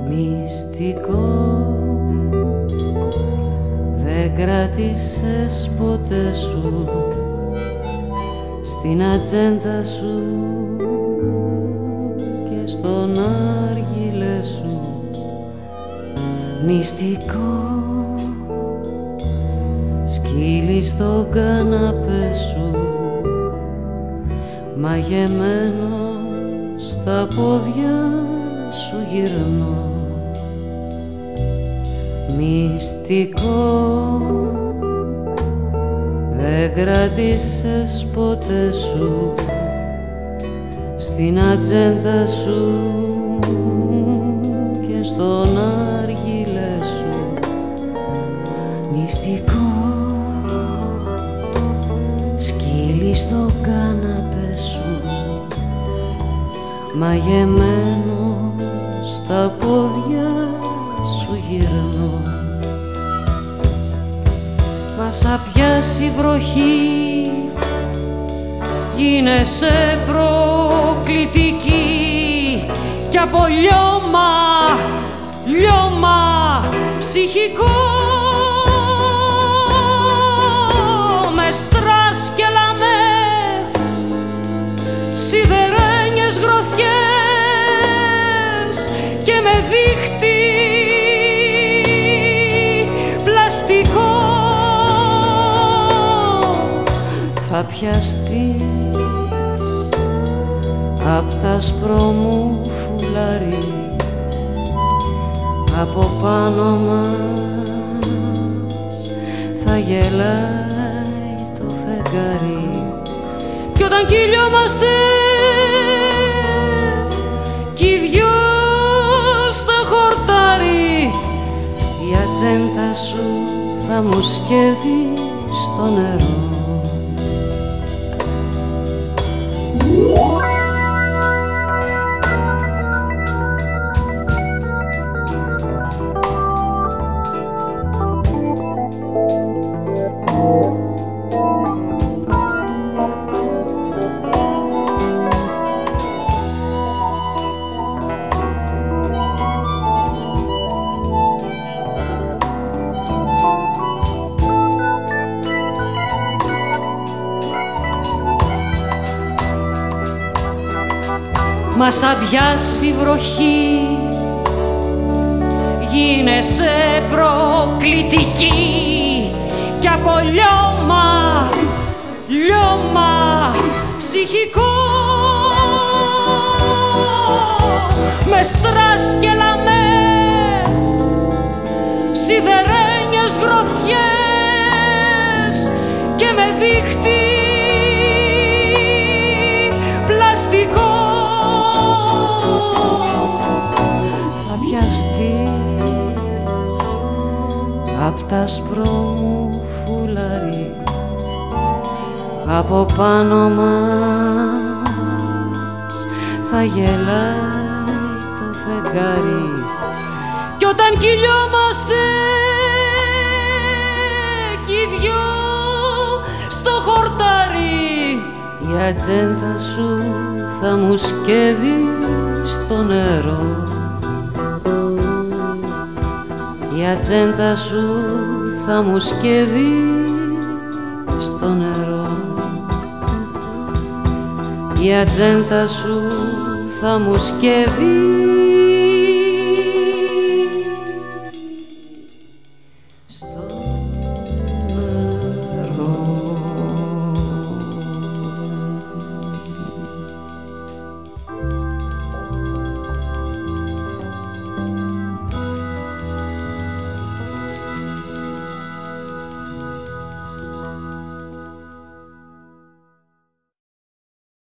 Μυστικό δεν κράτησες ποτέ σου στην ατζέντα σου και στον άργυλε σου. Μυστικό σκύλι στον καναπέ σου, μαγεμένο στα πόδια σου γυρνώ. Μυστικό δεν κράτησες ποτέ σου στην ατζέντα σου και στον άργυλε σου. Μυστικό σκύλι στο καναπέ σου, μαγεμένο στα πόδια σου γυρνώ. Μα σαν πιάσει βροχή γίνεσαι προκλητική κι από λιώμα ψυχικό με στρας και λαμέ, σιδερένιες γροθιές και με δίχτυ πλαστικό θα πιαστείς απ' τα άσπρο μου φουλάρι, από πάνω μας θα γελάει το φεγγάρι κι όταν κυλιόμαστε κι οι δυο στο χορτάρι η ατζέντα σου θα μου σκεύει στο νερό. Μα σαν πιάσει βροχή γίνεσαι προκλητική κι από λιώμα ψυχικό με στρας και λαμέ, σιδερένιες γροθιές και με δίχτυ πλαστικό απ' τα άσπρο μου φουλάρι, από πάνω μας θα γελάει το φεγγάρι κι όταν κυλιόμαστε κι οι δυο στο χορτάρι η ατζέντα σου θα μου σκεύει στο νερό. Η ατζέντα σου θα μου σκεύει στο νερό. Η ατζέντα σου θα μου σκεύει